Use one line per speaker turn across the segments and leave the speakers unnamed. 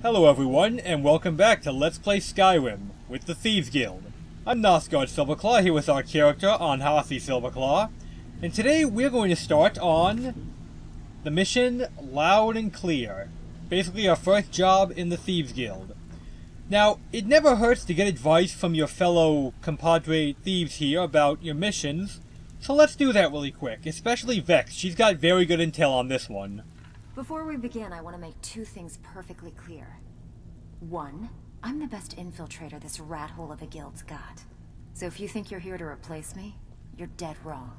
Hello everyone, and welcome back to Let's Play Skyrim with the Thieves Guild. I'm Nosgard Silverclaw here with our character Anhasi Silverclaw, and today we're going to start on the mission Loud and Clear. Basically our first job in the Thieves Guild. Now, it never hurts to get advice from your fellow compadre thieves here about your missions, so let's do that really quick, especially Vex. She's got very good intel on this one.
Before we begin, I want to make two things perfectly clear. One, I'm the best infiltrator this rat hole of a guild's got. So if you think you're here to replace me, you're dead wrong.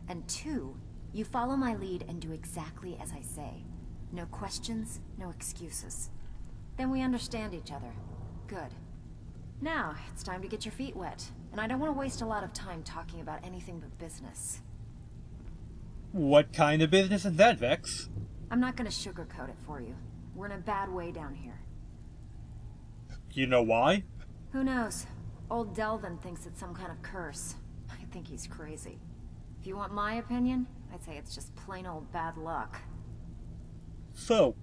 And two, you follow my lead and do exactly as I say. No questions, no excuses. Then we understand each other. Good. Now, it's time to get your feet wet. And I don't want to waste a lot of time talking about anything but business.
What kind of business is that, Vex?
I'm not gonna sugarcoat it for you. We're in a bad way down here.
You know why?
Who knows? Old Delvin thinks it's some kind of curse. I think he's crazy. If you want my opinion, I'd say it's just plain old bad luck.
So,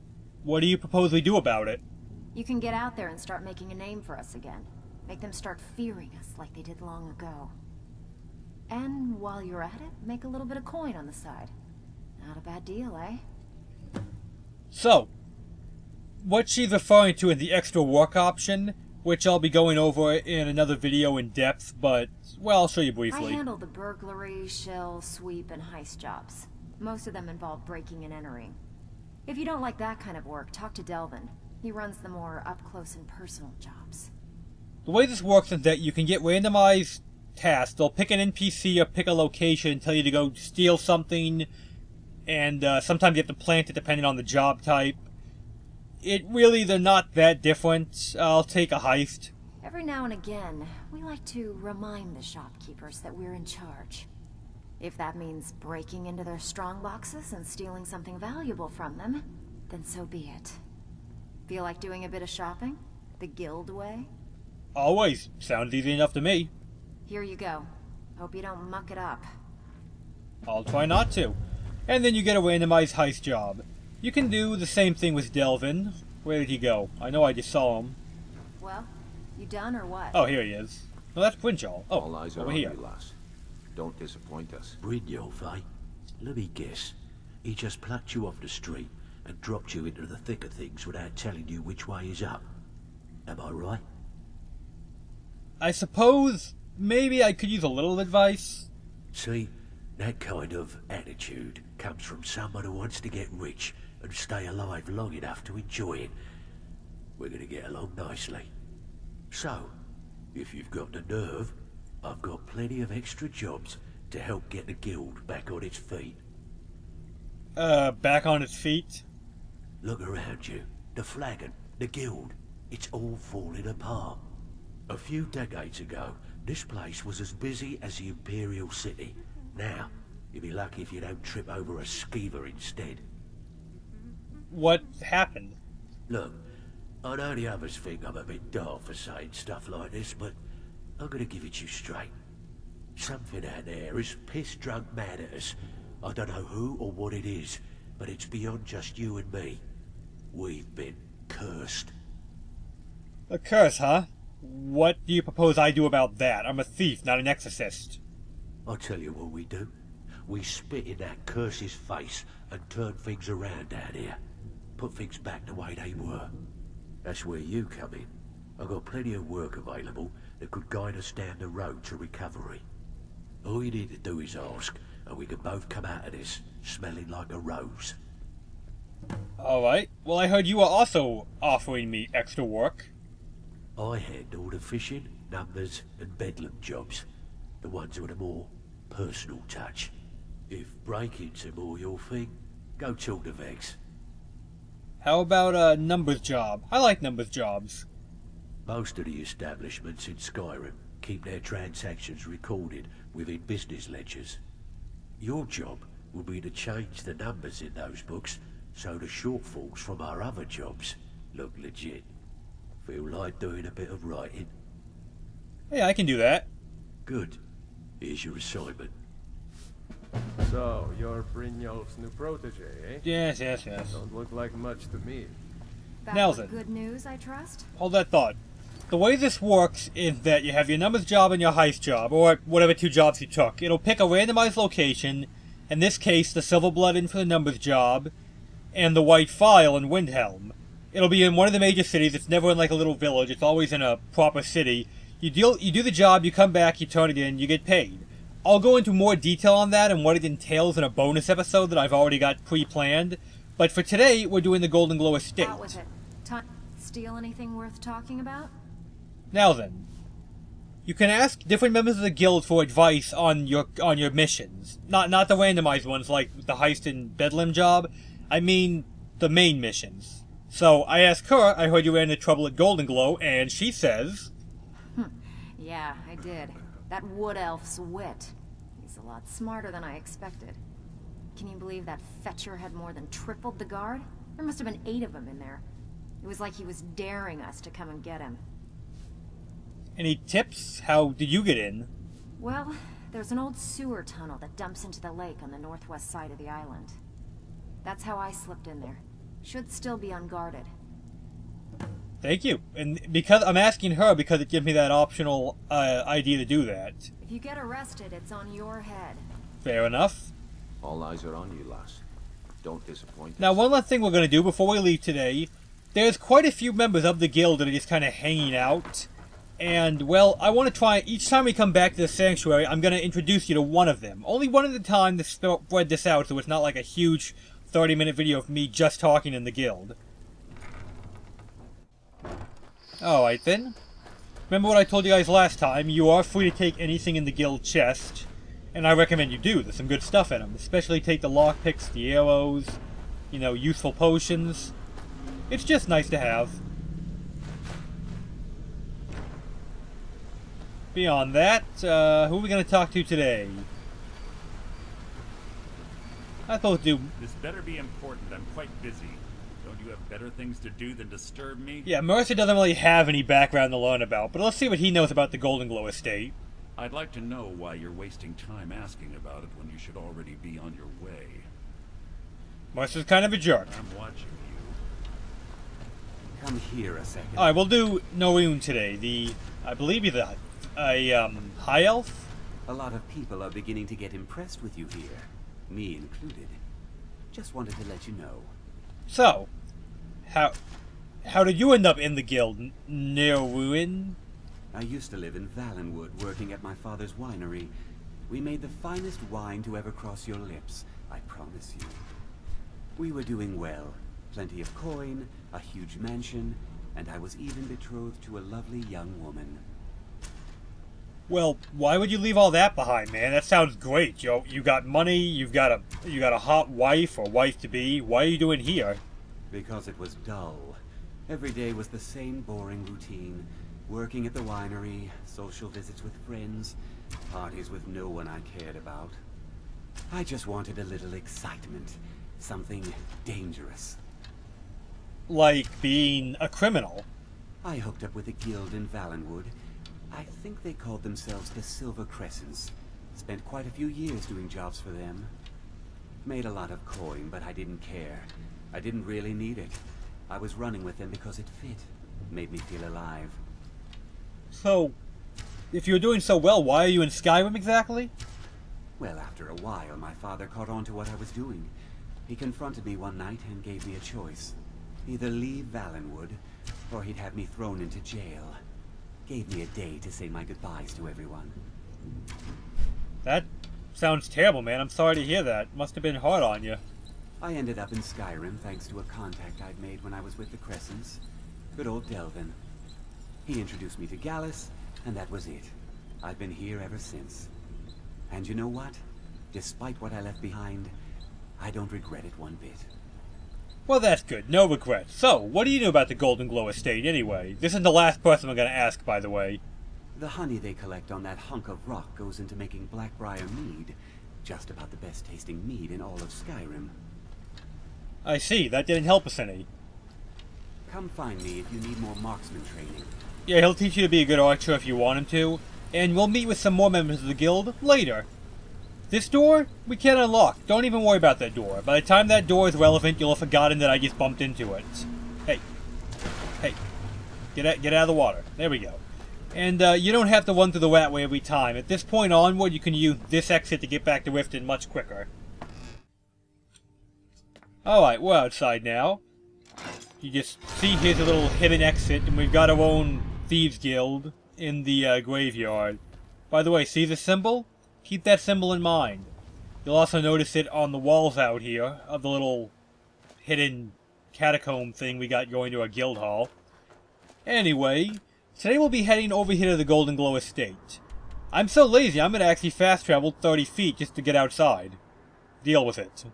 what do you propose we do about it?
You can get out there and start making a name for us again. Make them start fearing us like they did long ago. And while you're at it, make a little bit of coin on the side. Not a bad deal, eh?
So, what she's referring to is the extra work option, which I'll be going over in another video in depth, but, well, I'll show you briefly.
I handle the burglary, shill, sweep, and heist jobs. Most of them involve breaking and entering. If you don't like that kind of work, talk to Delvin. He runs the more up-close and personal jobs.
The way this works is that you can get randomized tasks. They'll pick an NPC or pick a location and tell you to go steal something, and sometimes you have to plant it depending on the job type. They're not that different. I'll take a heist.
Every now and again, we like to remind the shopkeepers that we're in charge. If that means breaking into their strong boxes and stealing something valuable from them, then so be it. Feel like doing a bit of shopping? The guild way?
Always. Sounds easy enough to me.
Here you go. Hope you don't muck it up.
I'll try not to. And then you get a randomized heist job. You can do the same thing with Delvin. Where did he go? I know I just saw him.
Well, you done or what?
Oh, here he is. No, that's Brinjal. Oh,
all eyes are
over
on
here.
you, lass. Don't disappoint us.
Brynjolf, eh? Let me guess. He just plucked you off the street and dropped you into the thick of things without telling you which way is up. Am I right?
I suppose maybe I could use a little advice.
See, that kind of attitude comes from someone who wants to get rich and stay alive long enough to enjoy it. We're gonna get along nicely. So, if you've got the nerve, I've got plenty of extra jobs to help get the guild back on its feet.
Back on its feet?
Look around you. The flagon, the guild, it's all falling apart. A few decades ago, this place was as busy as the Imperial City. Now, you'll be lucky if you don't trip over a skeever instead.
What happened?
Look, I know the others think I'm a bit daft for saying stuff like this, but I'm gonna give it to you straight. Something out there is piss-drunk mad at us. I don't know who or what it is, but it's beyond just you and me. We've been cursed.
A curse, huh? What do you propose I do about that? I'm a thief, not an exorcist.
I'll tell you what we do. We spit in that curse's face and turn things around down here. Put things back the way they were. That's where you come in. I've got plenty of work available that could guide us down the road to recovery. All you need to do is ask, and we can both come out of this smelling like a rose.
Alright. Well, I heard you were also offering me extra work.
I handle the fishing, numbers, and bedlam jobs. The ones with a more personal touch. If breaking's a more your thing, go talk to Vex.
How about a numbers job? I like numbers jobs.
Most of the establishments in Skyrim keep their transactions recorded within business ledgers. Your job will be to change the numbers in those books so the shortfalls from our other jobs look legit. Feel like doing a bit of writing?
Yeah, I can do that.
Good. Here's your assignment.
So, you're Brynjolf's new protege, eh?
Yes.
Don't look like much to me.
Now
with
then.
good news, I trust?
Hold that thought. The way this works is that you have your numbers job and your heist job, or whatever two jobs you took. It'll pick a randomized location, in this case the silver blood in for the numbers job, and the white file in Windhelm. It'll be in one of the major cities. It's never in like a little village. It's always in a proper city. You do the job, you come back, you turn it in, you get paid. I'll go into more detail on that and what it entails in a bonus episode that I've already got pre-planned. But for today, we're doing the Golden Glow Estate.
Out with it. Steal anything worth talking about?
Now then, you can ask different members of the guild for advice on your missions. Not the randomized ones like the heist and Bedlam job. I mean the main missions. So I asked her, I heard you ran into trouble at Golden Glow, and she says...
Yeah, I did. That wood elf's wit. He's a lot smarter than I expected. Can you believe that fetcher had more than tripled the guard? There must have been 8 of them in there. It was like he was daring us to come and get him.
Any tips? How did you get in?
Well, there's an old sewer tunnel that dumps into the lake on the northwest side of the island. That's how I slipped in there. Should still be unguarded.
Thank you. And because I'm asking her because it gives me that optional idea to do that.
If you get arrested, it's on your head.
Fair enough.
All eyes are on you, lass. Don't disappoint
Now,
us.
one last thing we're going to do before we leave today. There's quite a few members of the guild that are just kind of hanging out. And, well, I want to try, each time we come back to the sanctuary, I'm going to introduce you to one of them. Only one at a time to spread this out, so it's not like a huge 30-minute video of me just talking in the guild. Alright then. Remember what I told you guys last time, you are free to take anything in the guild chest. And I recommend you do, there's some good stuff in them. Especially take the lockpicks, the arrows, you know, useful potions. It's just nice to have. Beyond that, who are we going to talk to today? I thought do...
This better be important. I'm quite busy. Don't you have better things to do than disturb me?
Yeah, Mercer doesn't really have any background to learn about, but let's see what he knows about the Golden Glow Estate.
I'd like to know why you're wasting time asking about it when you should already be on your way.
Mercer's kind of a jerk.
I'm watching you.
Come here a second.
Alright, we'll do Norun today. I believe he's a high elf?
A lot of people are beginning to get impressed with you here. Me included. Just wanted to let you know.
So, how did you end up in the guild, Norun?
I used to live in Valenwood, working at my father's winery. We made the finest wine to ever cross your lips, I promise you. We were doing well. Plenty of coin, a huge mansion, and I was even betrothed to a lovely young woman.
Well, why would you leave all that behind, man? That sounds great. You got money, you got a hot wife or wife-to-be. Why are you doing here?
Because it was dull. Every day was the same boring routine. Working at the winery, social visits with friends, parties with no one I cared about. I just wanted a little excitement. Something dangerous.
Like being a criminal.
I hooked up with a guild in Valenwood. I think they called themselves the Silver Crescents. Spent quite a few years doing jobs for them. Made a lot of coin, but I didn't care. I didn't really need it. I was running with them because it fit. Made me feel alive.
So, if you're doing so well, why are you in Skyrim exactly?
Well, after a while, my father caught on to what I was doing. He confronted me one night and gave me a choice. Either leave Valenwood, or he'd have me thrown into jail. Gave me a day to say my goodbyes to everyone.
That sounds terrible, man. I'm sorry to hear that. Must have been hard on you.
I ended up in Skyrim thanks to a contact I'd made when I was with the Crescents. Good old Delvin. He introduced me to Gallus, and that was it. I've been here ever since. And you know what? Despite what I left behind, I don't regret it one bit.
Well, that's good. No regrets. So, what do you know about the Golden Glow Estate, anyway? This is the last person I'm going to ask, by the way.
The honey they collect on that hunk of rock goes into making Blackbriar mead. Just about the best tasting mead in all of Skyrim.
I see. That didn't help us any.
Come find me if you need more marksman training.
Yeah, he'll teach you to be a good archer if you want him to. And we'll meet with some more members of the guild later. This door, we can't unlock. Don't even worry about that door. By the time that door is relevant, you'll have forgotten that I just bumped into it. Hey, Hey, get out of the water. There we go. And you don't have to run through the rat way every time. At this point onward, you can use this exit to get back to Riften much quicker. Alright, we're outside now. You just see here's a little hidden exit, and we've got our own Thieves Guild in the graveyard. By the way, see the symbol? Keep that symbol in mind. You'll also notice it on the walls out here of the little hidden catacomb thing we got going to our guild hall. Anyway, today we'll be heading over here to the Golden Glow Estate. I'm so lazy, I'm going to actually fast travel 30 feet just to get outside. Deal with it.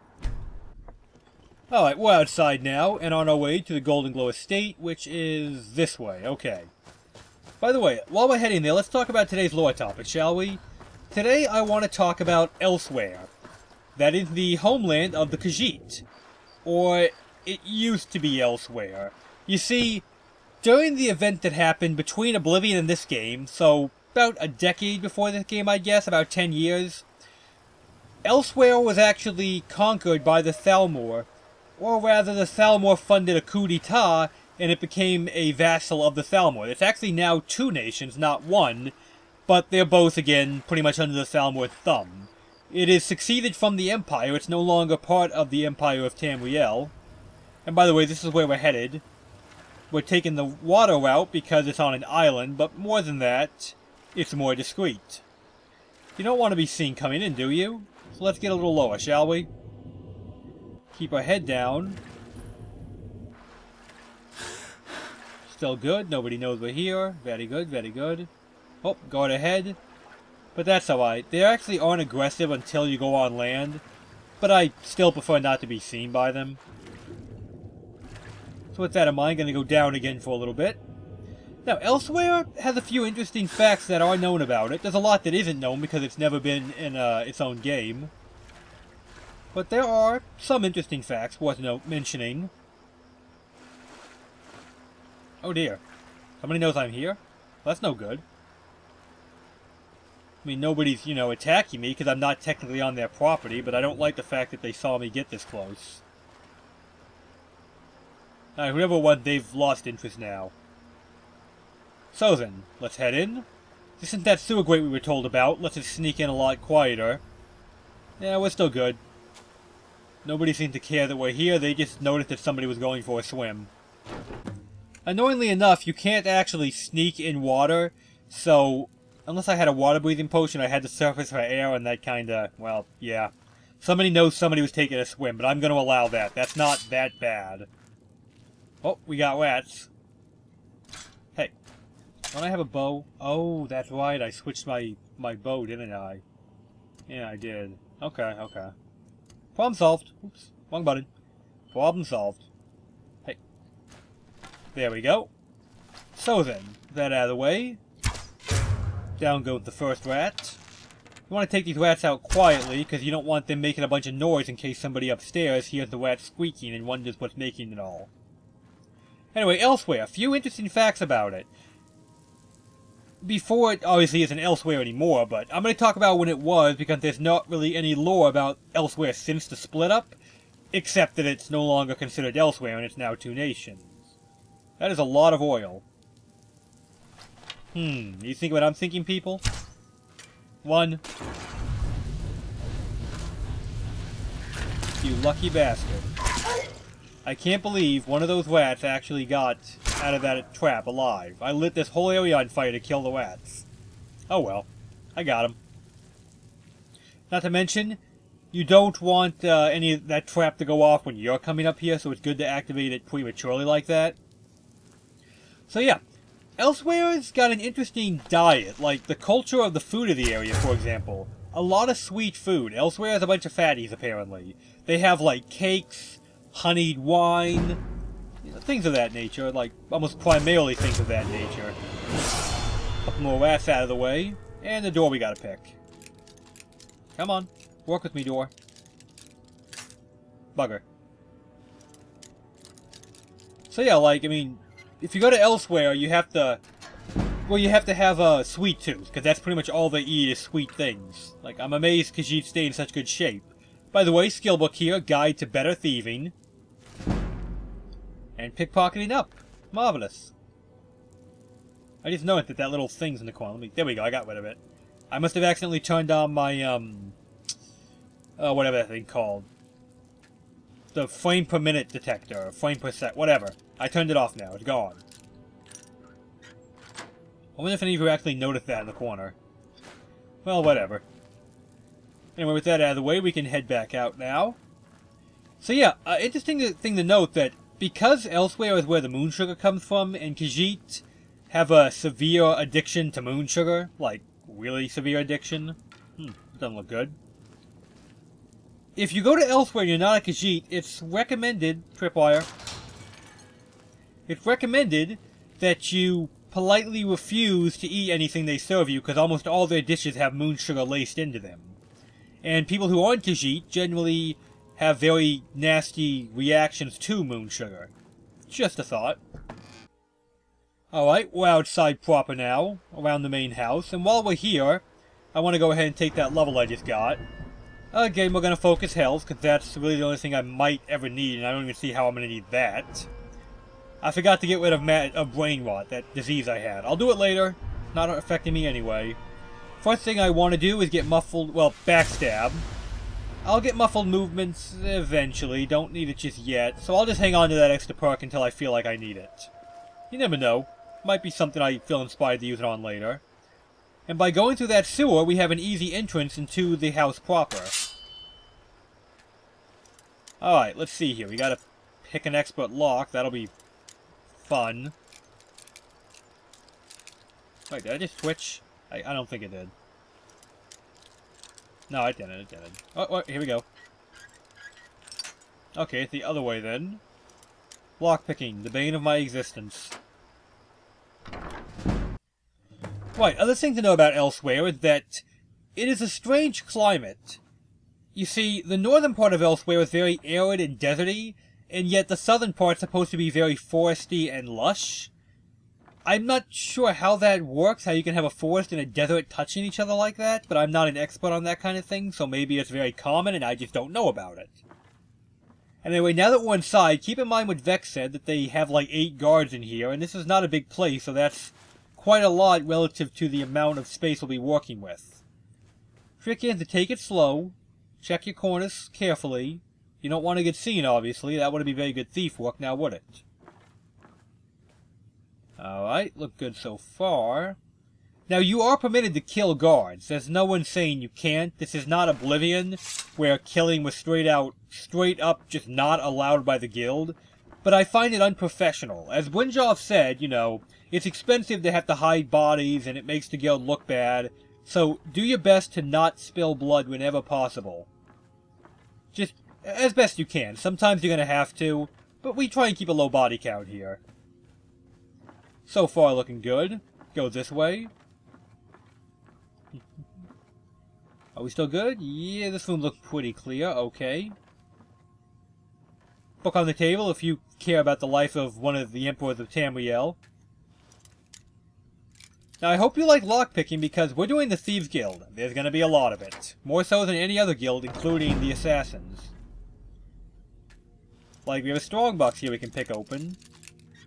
Alright, we're outside now, and on our way to the Golden Glow Estate, which is this way. Okay. By the way, while we're heading there, let's talk about today's lore topic, shall we? Today I want to talk about Elswyr. That is the homeland of the Khajiit. Or, it used to be Elswyr. You see, during the event that happened between Oblivion and this game, so about a decade before this game, I guess, about 10 years, Elswyr was actually conquered by the Thalmor. Or rather, the Thalmor funded a coup d'etat, and it became a vassal of the Thalmor. It's actually now 2 nations, not 1, but they're both, again, pretty much under the Thalmor thumb. It is succeeded from the Empire. It's no longer part of the Empire of Tamriel. And by the way, this is where we're headed. We're taking the water route because it's on an island, but more than that, it's more discreet. You don't want to be seen coming in, do you? So let's get a little lower, shall we? Keep our head down. Still good. Nobody knows we're here. Very good, very good. Oh, guard ahead. But that's alright. They actually aren't aggressive until you go on land. But I still prefer not to be seen by them. So with that in mind, I'm going to go down again for a little bit. Now, Elswyr has a few interesting facts that are known about it. There's a lot that isn't known because it's never been in its own game. But there are some interesting facts worth mentioning. Oh dear. Somebody knows I'm here? Well, that's no good. I mean, nobody's, you know, attacking me because I'm not technically on their property, but I don't like the fact that they saw me get this close. Alright, whoever won, they've lost interest now. So then, let's head in. This isn't that sewer grate we were told about. Let's just sneak in a lot quieter. Yeah, we're still good. Nobody seemed to care that we're here, they just noticed that somebody was going for a swim. Annoyingly enough, you can't actually sneak in water, so unless I had a water-breathing potion, I had to surface for air, and that kinda, well, yeah. Somebody knows somebody was taking a swim, but I'm gonna allow that. That's not that bad. Oh, we got rats. Hey, don't I have a bow? Oh, that's right, I switched my bow, didn't I? Yeah, I did. Okay, okay. Problem solved. Oops, wrong button. Problem solved. Hey. There we go. So then, that out of the way. Down goes the first rat. You want to take these rats out quietly, because you don't want them making a bunch of noise in case somebody upstairs hears the rat squeaking and wonders what's making it all. Anyway, Elswyr, a few interesting facts about it. Before it obviously isn't Elswyr anymore, but I'm going to talk about when it was, because there's not really any lore about Elswyr since the split-up, except that it's no longer considered Elswyr and it's now 2 nations. That is a lot of oil. You think what I'm thinking, people? 1. You lucky bastard. I can't believe one of those rats actually got out of that trap alive. I lit this whole area on fire to kill the rats. Oh well. I got him. Not to mention, you don't want any of that trap to go off when you're coming up here, so it's good to activate it prematurely like that. So yeah, Elswyr's got an interesting diet, like the culture of the food of the area, for example. A lot of sweet food. Elswyr has a bunch of fatties, apparently. They have, like, cakes, honeyed wine, you know, things of that nature, like, almost primarily things of that nature. Couple more rats out of the way, and the door we gotta pick. Come on, work with me, door. Bugger. So yeah, like, I mean, if you go to Elswyr, you have to... Well, you have to have a sweet tooth, because that's pretty much all they eat is sweet things. Like, I'm amazed Khajiit stay in such good shape. By the way, skill book here, Guide to Better Thieving. And pickpocketing up. Marvelous. I just noticed that that little thing's in the corner. There we go, I got rid of it. I must have accidentally turned on my, whatever that thing called. The frame per minute detector, frame per sec, whatever. I turned it off now, it's gone. I wonder if any of you actually noticed that in the corner. Well, whatever. Anyway, with that out of the way, we can head back out now. So yeah, interesting thing to note that because Elswyr is where the moon sugar comes from, and Khajiit have a severe addiction to moon sugar, like really severe addiction. Doesn't look good. If you go to Elswyr and you're not a Khajiit, it's recommended, tripwire, it's recommended that you politely refuse to eat anything they serve you, because almost all their dishes have moon sugar laced into them. And people who aren't Khajiit generally have very nasty reactions to moon sugar. Just a thought. Alright, we're outside proper now, around the main house, and while we're here, I want to go ahead and take that level I just got. Again, we're going to focus health, because that's really the only thing I might ever need, and I don't even see how I'm going to need that. I forgot to get rid of brain rot, that disease I had. I'll do it later, not affecting me anyway. First thing I want to do is get muffled, well, backstab. I'll get muffled movements eventually, don't need it just yet, so I'll just hang on to that extra perk until I feel like I need it. You never know, might be something I feel inspired to use it on later. And by going through that sewer, we have an easy entrance into the house proper. Alright, let's see here, we gotta pick an expert lock, that'll be fun. Wait, did I just switch? I don't think it did. No, it didn't, it didn't. Oh, here we go. Okay, it's the other way then. Lockpicking, the bane of my existence. Right, other thing to know about Elswyr is that it is a strange climate. You see, the northern part of Elswyr is very arid and deserty, and yet the southern part's supposed to be very foresty and lush. I'm not sure how that works, how you can have a forest and a desert touching each other like that, but I'm not an expert on that kind of thing, so maybe it's very common and I just don't know about it. Anyway, now that we're inside, keep in mind what Vex said, that they have like 8 guards in here, and this is not a big place, so that's quite a lot relative to the amount of space we'll be working with. Trick is to take it slow, check your corners carefully. You don't want to get seen, obviously, that wouldn't be very good thief work, now would it? Alright, look good so far. Now, you are permitted to kill guards. There's no one saying you can't. This is not Oblivion, where killing was straight up just not allowed by the guild. But I find it unprofessional. As Brynjolf said, you know, it's expensive to have to hide bodies, and it makes the guild look bad. So, do your best to not spill blood whenever possible. Just as best you can. Sometimes you're going to have to, but we try and keep a low body count here. So far, looking good. Go this way. Are we still good? Yeah, this room looks pretty clear. Okay. Book on the table if you care about the life of one of the Emperors of Tamriel. Now, I hope you like lockpicking because we're doing the Thieves Guild. There's going to be a lot of it. More so than any other guild, including the Assassins. Like, we have a strongbox here we can pick open.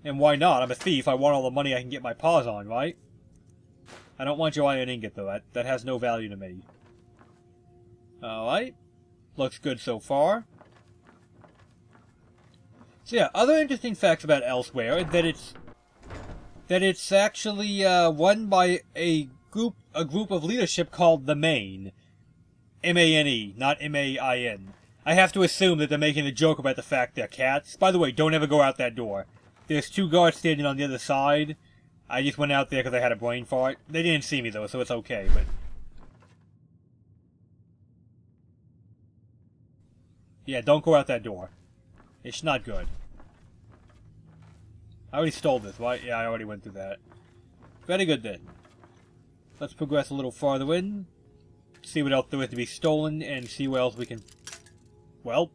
And why not? I'm a thief. I want all the money I can get my paws on, right? I don't want your iron ingot, though. That has no value to me. Alright. Looks good so far. So yeah, other interesting facts about Elswyr is that it's actually run by a group of leadership called the Main. M-A-N-E, not M-A-I-N. I have to assume that they're making a joke about the fact they're cats. By the way, don't ever go out that door. There's 2 guards standing on the other side. I just went out there because I had a brain fart. They didn't see me though, so it's okay, but... yeah, don't go out that door. It's not good. I already stole this, right? Yeah, I already went through that. Very good then. Let's progress a little farther in. See what else there is to be stolen, and see what else we can... well,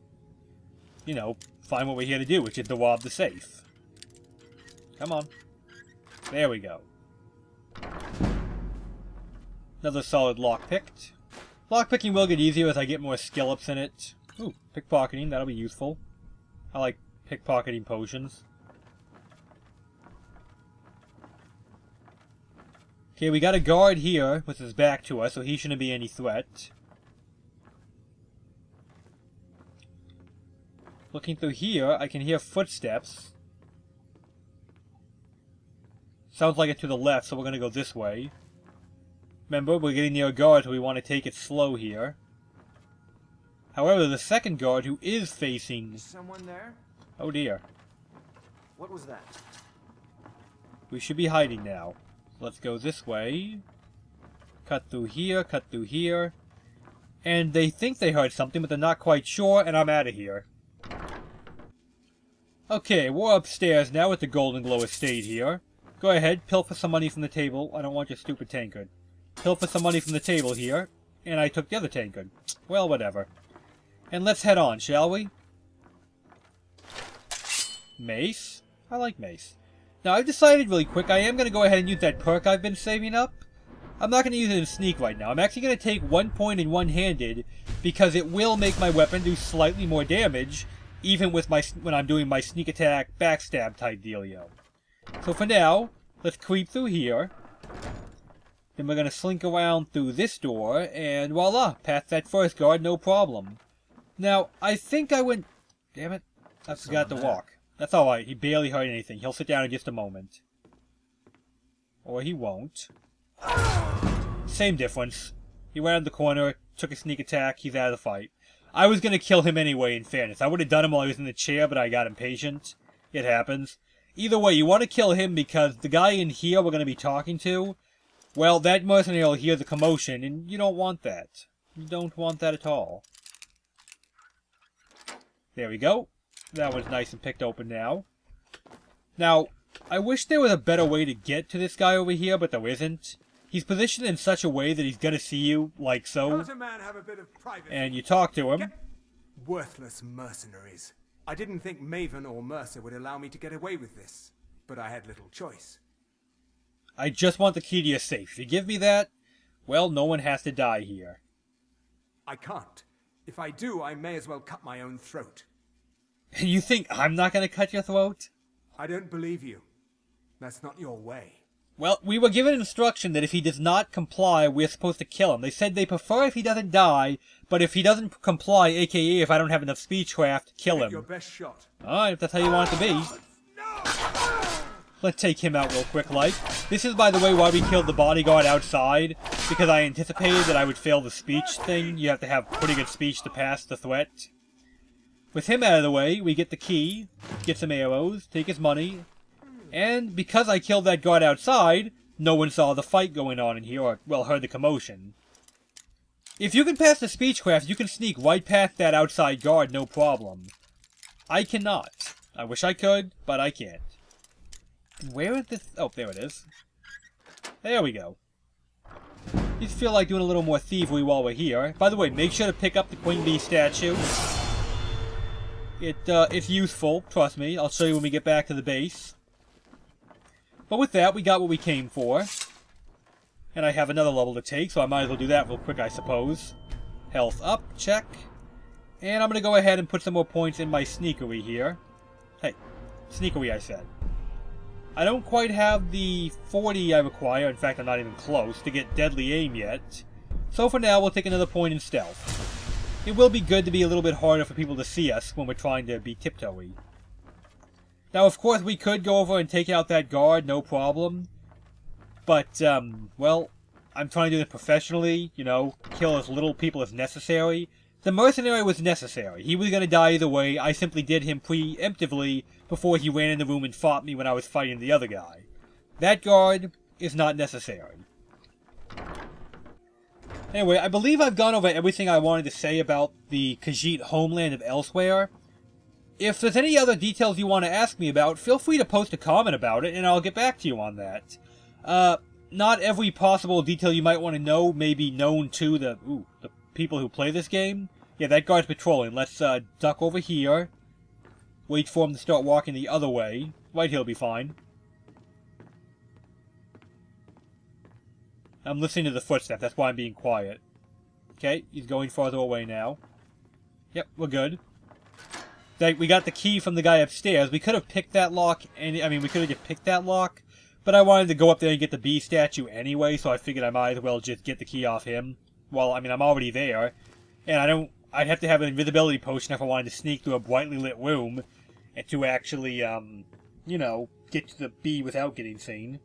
you know, find what we're here to do, which is to rob the safe. Come on. There we go. Another solid lock picked. Lockpicking will get easier as I get more skill ups in it. Ooh, pickpocketing, that'll be useful. I like pickpocketing potions. Okay, we got a guard here with his back to us, so he shouldn't be any threat. Looking through here, I can hear footsteps. Sounds like it's to the left, so we're going to go this way. Remember, we're getting near a guard, so we want to take it slow here. However, the second guard, who is facing...
Someone there?
Oh dear.
What was that?
We should be hiding now. Let's go this way. Cut through here. And they think they heard something, but they're not quite sure, and I'm out of here. Okay, we're upstairs now at the Golden Glow Estate here. Go ahead, pilfer some money from the table. I don't want your stupid tankard. Pilfer some money from the table here. And I took the other tankard. Well, whatever. And let's head on, shall we? Mace? I like mace. Now, I've decided really quick, I am going to go ahead and use that perk I've been saving up. I'm not going to use it in sneak right now. I'm actually going to take 1 point in one-handed, because it will make my weapon do slightly more damage, even with when I'm doing my sneak attack, backstab type dealio. So for now, let's creep through here. Then we're going to slink around through this door, and voila, past that first guard, no problem. Now, I think I went... Damn it, I forgot to walk. That's alright, he barely heard anything. He'll sit down in just a moment. Or he won't. Same difference. He went out the corner, took a sneak attack, he's out of the fight. I was going to kill him anyway, in fairness. I would have done him while he was in the chair, but I got impatient. It happens. Either way, you want to kill him because the guy in here we're going to be talking to, well, that mercenary will hear the commotion, and you don't want that. You don't want that at all. There we go. That one's nice and picked open now. Now, I wish there was a better way to get to this guy over here, but there isn't. He's positioned in such a way that he's going to see you, like so.
Can't a man have a bit of privacy?
And you talk to him.
Worthless mercenaries. I didn't think Maven or Mercer would allow me to get away with this, but I had little choice.
I just want the key to your safe. If you give me that, well, no one has to die here.
I can't. If I do, I may as well cut my own throat.
You think I'm not going to cut your throat?
I don't believe you. That's not your way.
Well, we were given instruction that if he does not comply, we're supposed to kill him. They said they prefer if he doesn't die, but if he doesn't comply, aka if I don't have enough speechcraft, kill him.
Your best shot.
Alright, if that's how you want it to be. Let's take him out real quick, like. This is, by the way, why we killed the bodyguard outside, because I anticipated that I would fail the speech thing. You have to have pretty good speech to pass the threat. With him out of the way, we get the key, get some arrows, take his money, and because I killed that guard outside, no one saw the fight going on in here, or, well, heard the commotion. If you can pass the speechcraft, you can sneak right past that outside guard, no problem. I cannot. I wish I could, but I can't. Where is this? Oh, there it is. There we go. Just feel like doing a little more thievery while we're here. By the way, make sure to pick up the Queen Bee statue. It's useful, trust me. I'll show you when we get back to the base. But with that, we got what we came for. And I have another level to take, so I might as well do that real quick, I suppose. Health up, check. And I'm going to go ahead and put some more points in my sneakery here. Hey, sneakery I said. I don't quite have the 40 I require, in fact I'm not even close, to get deadly aim yet. So for now, we'll take another point in stealth. It will be good to be a little bit harder for people to see us when we're trying to be tiptoey. Now, of course, we could go over and take out that guard, no problem. But, well, I'm trying to do it professionally, you know, kill as little people as necessary. The mercenary was necessary. He was going to die either way. I simply did him preemptively before he ran in the room and fought me when I was fighting the other guy. That guard is not necessary. Anyway, I believe I've gone over everything I wanted to say about the Khajiit homeland of Elswyr. If there's any other details you want to ask me about, feel free to post a comment about it, and I'll get back to you on that. Not every possible detail you might want to know may be known to the people who play this game. Yeah, that guard's patrolling. Let's duck over here. Wait for him to start walking the other way. Right here'll be fine. I'm listening to the footsteps, that's why I'm being quiet. Okay, he's going farther away now. Yep, we're good. We got the key from the guy upstairs. We could have picked that lock, we could have just picked that lock, but I wanted to go up there and get the bee statue anyway, so I figured I might as well just get the key off him. Well, I mean, I'm already there, and I'd have to have an invisibility potion if I wanted to sneak through a brightly lit room, and to actually, you know, get to the bee without getting seen.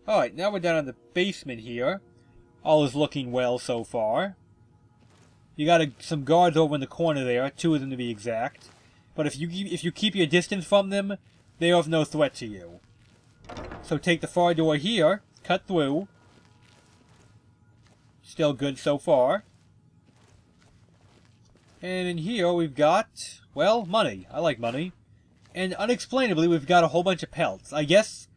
Alright, now we're down in the basement here. All is looking well so far. You got some guards over in the corner there, 2 of them to be exact. But if you keep your distance from them, they are of no threat to you. So take the far door here, cut through. Still good so far. And in here we've got, well, money. I like money. And unexplainably we've got a whole bunch of pelts. I guess,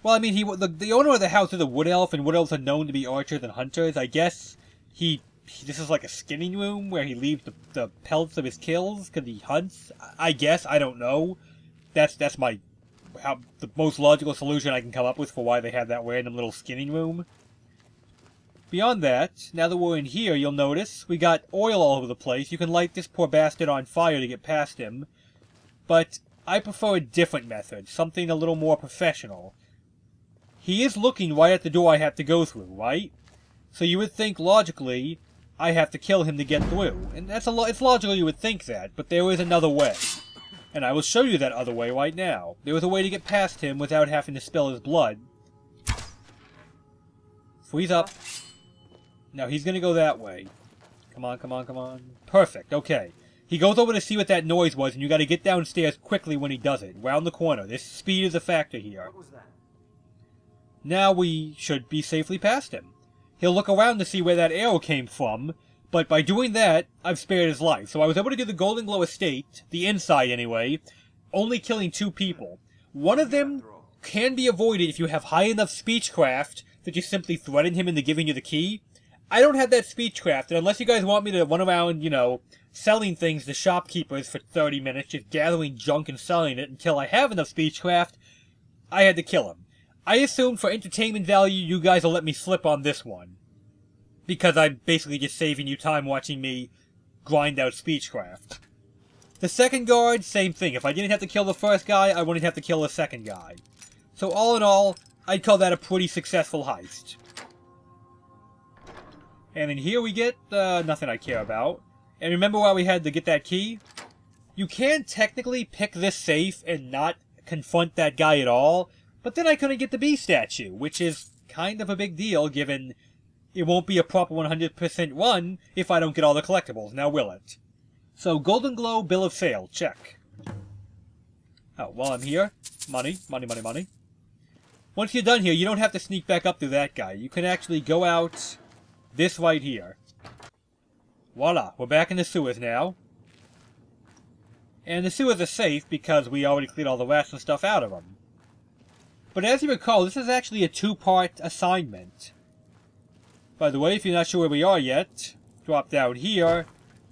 well, I mean, the owner of the house is a wood elf, and wood elves are known to be archers and hunters. I guess this is like a skinning room where he leaves the pelts of his kills because he hunts. I guess, I don't know. That's the most logical solution I can come up with for why they have that random little skinning room. Beyond that, now that we're in here, you'll notice we got oil all over the place. You can light this poor bastard on fire to get past him. But I prefer a different method, something a little more professional. He is looking right at the door I have to go through, right? So you would think, logically, I have to kill him to get through. And it's logical you would think that, but there is another way. And I will show you that other way right now. There is a way to get past him without having to spill his blood. Freeze up. Now he's gonna go that way. Come on, come on, come on. Perfect, okay. He goes over to see what that noise was, and you gotta get downstairs quickly when he does it. Round the corner. This speed is a factor here.
What was that?
Now we should be safely past him. He'll look around to see where that arrow came from, but by doing that, I've spared his life. So I was able to get the Golden Glow estate, the inside anyway, only killing 2 people. One of them can be avoided if you have high enough speechcraft that you simply threaten him into giving you the key. I don't have that speechcraft, and unless you guys want me to run around, you know, selling things to shopkeepers for 30 minutes, just gathering junk and selling it until I have enough speechcraft, I had to kill him. I assume for entertainment value, you guys will let me slip on this one. Because I'm basically just saving you time watching me grind out speechcraft. The second guard, same thing. If I didn't have to kill the first guy, I wouldn't have to kill the second guy. So all in all, I'd call that a pretty successful heist. And in here we get nothing I care about. And remember why we had to get that key? You can technically pick this safe and not confront that guy at all, but then I couldn't get the bee statue, which is kind of a big deal given it won't be a proper 100% run if I don't get all the collectibles, now will it? So, Golden Glow Bill of Sale, check. Oh, while I'm here, money, money, money, money. Once you're done here, you don't have to sneak back up through that guy. You can actually go out this right here. Voila, we're back in the sewers now. And the sewers are safe because we already cleared all the rats and stuff out of them. But as you recall, this is actually a 2-part assignment. By the way, if you're not sure where we are yet, drop down here,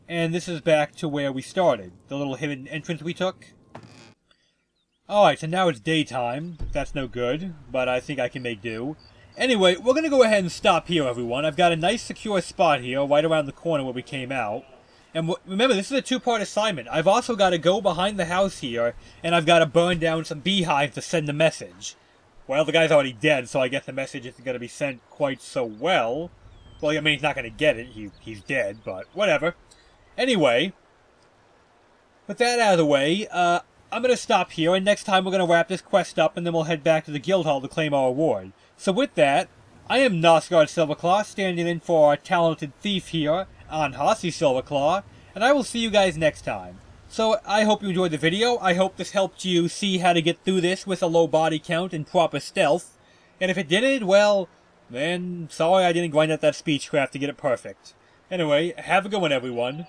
and this is back to where we started. The little hidden entrance we took. Alright, so now it's daytime. That's no good, but I think I can make do. Anyway, we're going to go ahead and stop here, everyone. I've got a nice secure spot here, right around the corner where we came out. And remember, this is a 2-part assignment. I've also got to go behind the house here, and I've got to burn down some beehives to send a message. Well, the guy's already dead, so I guess the message isn't going to be sent quite so well. Well, I mean, he's not going to get it. He's dead, but whatever. Anyway, with that out of the way, I'm going to stop here, and next time we're going to wrap this quest up, and then we'll head back to the guild hall to claim our reward. So with that, I am Nosgard Silverclaw, standing in for our talented thief here on Hossy Silverclaw, and I will see you guys next time. So, I hope you enjoyed the video. I hope this helped you see how to get through this with a low body count and proper stealth. And if it didn't, well, then sorry I didn't grind out that speechcraft to get it perfect. Anyway, have a good one, everyone.